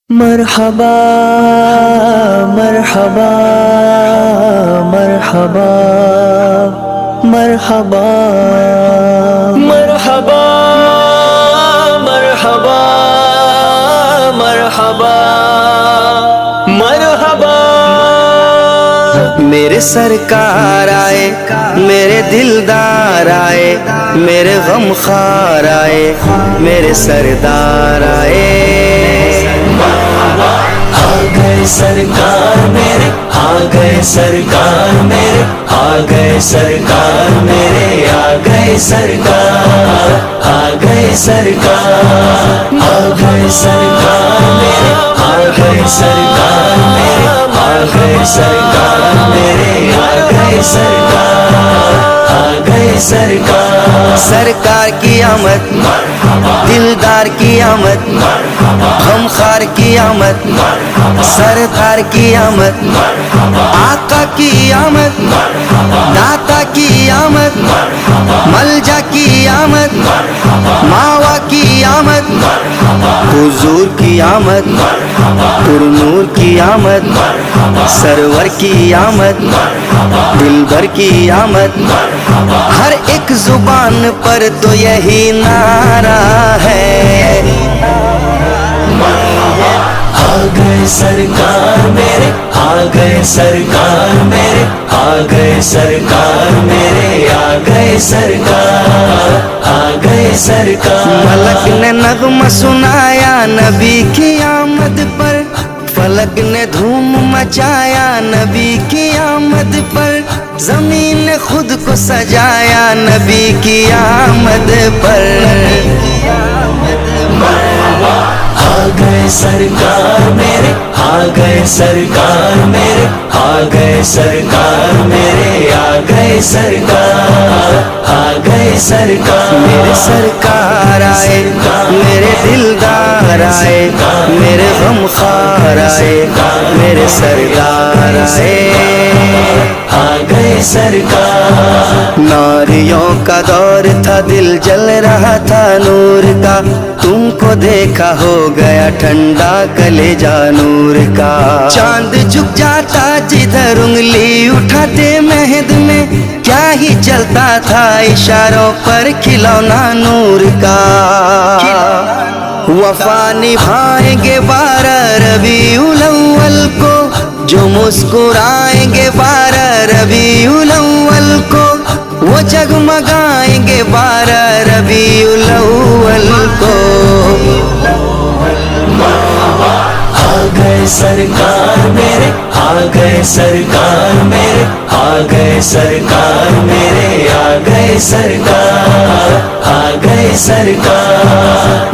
مرحبا مرحبا مرحبا مرحبا مرحبا مرحبا مرحبا مرحبا میرے سرکار آئے، میرے دلدار آئے، میرے غم خوار آئے، میرے سردار آئے۔ آ گئے سرکار میرے، آ گئے سرکار میرے، آ گئے سرکار میرے، آ گئے سرکار، آ گئے سرکار، آ گئے سرکار میرے، آ گئے سرکار میرے، آ گئے سرکار میرے، آ گئے سرکار، آ گئے سرکار۔ سرکار کی آمد، دلدار کی آمد، غمخوار کی آمد، سردار کی آمد، آقا کی آمد، داتا کی آمد، ملجا کی آمد، ماوا کی آمد، حضور کی آمد، پر نور کی آمد، سرور کی آمد، دلبر کی آمد۔ ہر ایک زبان پر تو یہی نعرہ ہے، آ گئے سرکار میرے، آ گئے سرکار میرے، آ گئے سرکار میرے، آ گئے سرکار، آ گئے سرکار۔ ملک نے نغمہ سنایا نبی کی آمد پر، فلک نے دھوم مچایا نبی کی آمد پر، زمین نے خود کو سجایا نبی کی آمد پر۔ آ گئے سرکار میرے، آ گئے سرکار میرے، آ گئے سرکار میرے، آ گئے سرکار، آ گئے سرکار۔ میرے سرکار آئے، میرے دلدار آئے، میرے غمخوار آئے، میرے سردار آئے، آ گئے سرکار۔ ناریوں کا دور تھا، دل جل رہا تھا نور کا، تم کو دیکھا ہو گیا ٹھنڈا کلیجہ نور کا۔ چاند جھک جاتا جدھر انگلی اٹھاتے مہد میں، کیا ہی چلتا تھا اشاروں پر کھلونا نور کا۔ وفا نبھائیں گے 12 ربیع الاول کو، جو مسکرائیں گے 12 ربیع الاول کو، وہ جگمگائیں گے 12 ربیع الاول کو۔ آ گئے سرکار میرے، آ گئے سرکار میرے، آ گئے سرکار میرے، آ گئے سرکار، آ گئے سرکار،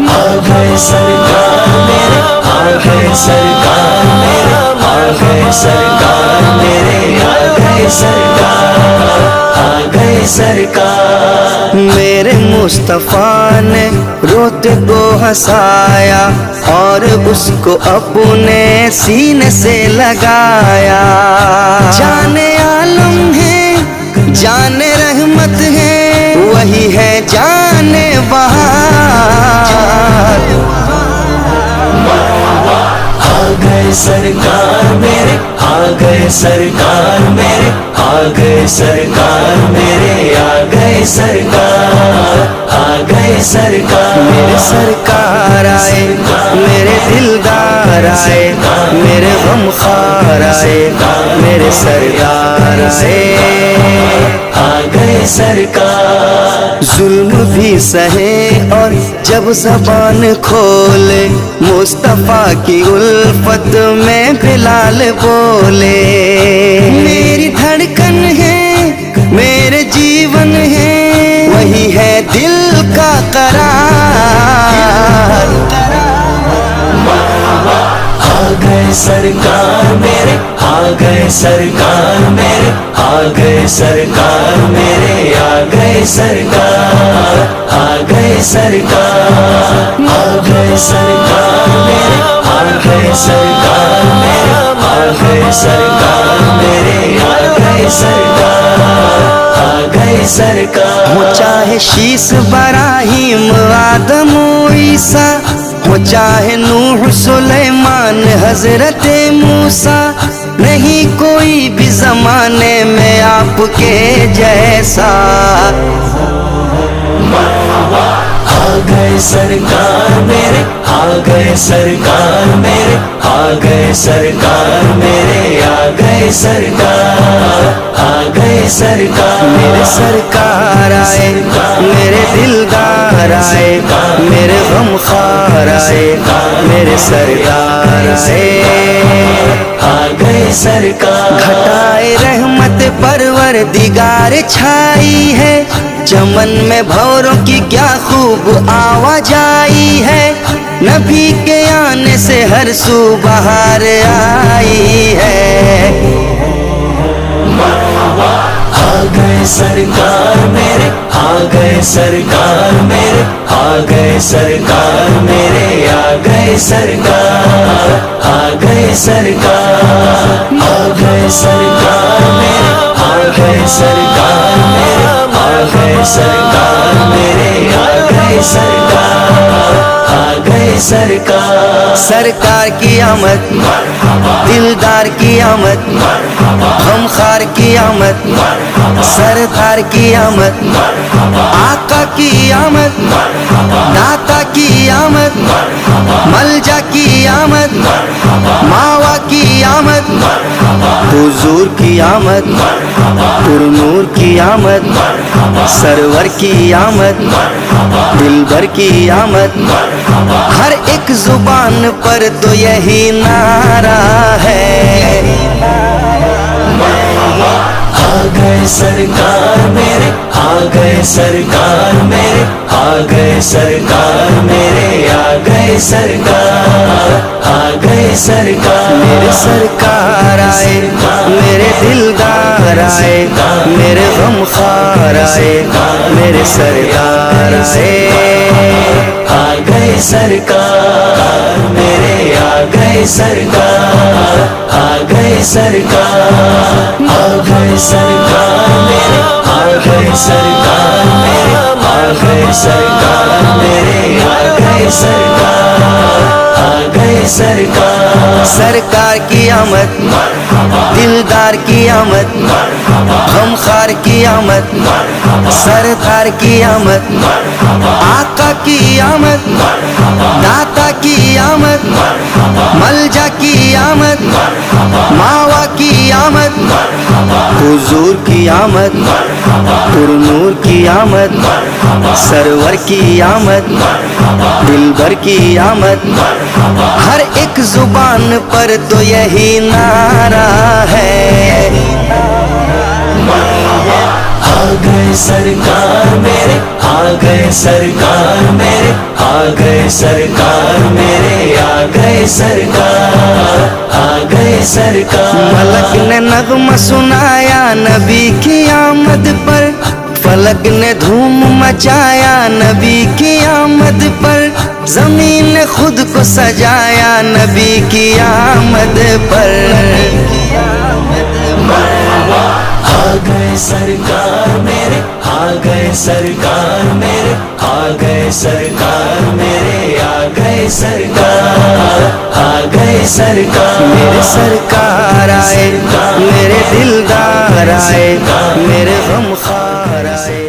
آ گئے سرکار میرے، آ گئے سرکار میرے، آ گئے سرکار میرے، آ گئے سرکار، آ گئے سرکار۔ میرے مصطفیٰ نے روتے کو ہنسایا اور اس کو اپنے سینے سے لگایا۔ جان عالم ہے، جان رحمت ہے، وہی ہے جان بہار۔ آ گئے سرکار میرے، آ گئے سرکار میرے، آ گئے سرکار میرے، آ گئے سرکار، آ گئے سرکار۔ میرے سرکار آئے، میرے دلدار آئے، میرے غمخوار آئے، میرے سردار آئے، آ گئے سرکار۔ ظلم بھی سہے اور جب زبان کھولے، مصطفیٰ کی الفت میں بلال بولے۔ میری دھڑکن ہے، میرے جیون ہے، وہی ہے دل کا قرار۔ آ گئے سرکار میرے، آ گئے سرکار میرے، آ گئے سرکار میرے، آ گئے سرکار، آ گئے سرکار، آ گئے سرکار میرے، آ گئے سرکار میرے، آ گئے سرکار میرے، آ گئے سرکار، آ گئے سرکار۔ ہو چاہے شیس ابراہیم آدم و عیسیٰ، ہو چاہے نوح سلیمان حضرت موسیٰ، نہیں کوئی بھی زمانے میں آپ کے جیسا۔ آ گئے سرکار میرے، آ گئے سرکار میرے، آ گئے سرکار میرے، آ گئے سرکار، آ گئے سرکار میرے سرکار آئے، میرے دلدار آئے، میرے غم خوار آئے، میرے سردار آئے، آ گئے سرکار۔ گھٹائے رحمت پروردگار چھائی ہے، چمن میں بھوروں کی کیا خوب آواز آئی ہے، نبی کے آنے سے ہر سو بہار آئی ہے۔ آ گئے سرکار میرے، آ گئے سرکار میرے، آ گئے سرکار میرے، آ گئے سرکار، آ گئے سرکار، آ گئے سرکار میرے، آ گئے سرکار میرے، آ گئے سرکار میرے، آ گئے سرکار، آ گئے سرکار۔ سرکار کی آمد، دلدار کی آمد، غمخوار کی آمد، سردار کی آمد، آقا کی آمد، داتا کی آمد، ملجا کی آمد، ماوا کی آمد، حضور کی آمد، پر نور کی آمد، سرور کی آمد، دلبر کی آمد، ہر ایک زبان پر تو یہی نعرہ ہے۔ آ گئے سرکار میرے، آ گئے سرکار میرے، آ گئے سرکار میرے، آ گئے سرکار، آ گئے سرکار۔ میرے سرکار آئے، میرے دلدار آئے، میرے غم خوار آئے، میرے سردار آئے، آ گئے سرکار میرے، آ گئے سرکار، آ گئے سرکار، آ گئے سرکار میرے، آ گئے سرکار میرے، آ گئے سرکار میرے، آ گئے سرکار، آ گئے سرکار۔ سرکار کی آمد، دلدار کی آمد، غمخوار کی آمد، سردار کی آمد، آقا کی آمد، داتا کی آمد، ملجا کی آمد، ماوا کی آمد، حضور کی آمد، پر نور کی آمد، سرور کی آمد، دلبر کی آمد، ہر ایک زبان پر تو یہی نعرہ ہے۔ آ گئے سرکار میرے، آ گئے سرکار میرے، آ گئے سرکار میرے، آ گئے سرکار، آ گئے سرکار۔ ملک نے نغمہ سنایا نبی کی آمد پر، فلک نے دھوم مچایا نبی کی آمد پر، زمین نے خود کو سجایا نبی کی آمد پر۔ آ گئے سرکار میرے، آ گئے سرکار میرے، آ گئے سرکار میرے، آ گئے سرکار، آ گئے سرکار۔ میرے سرکار آئے، میرے دلدار آئے، میرے غم خوار آئے۔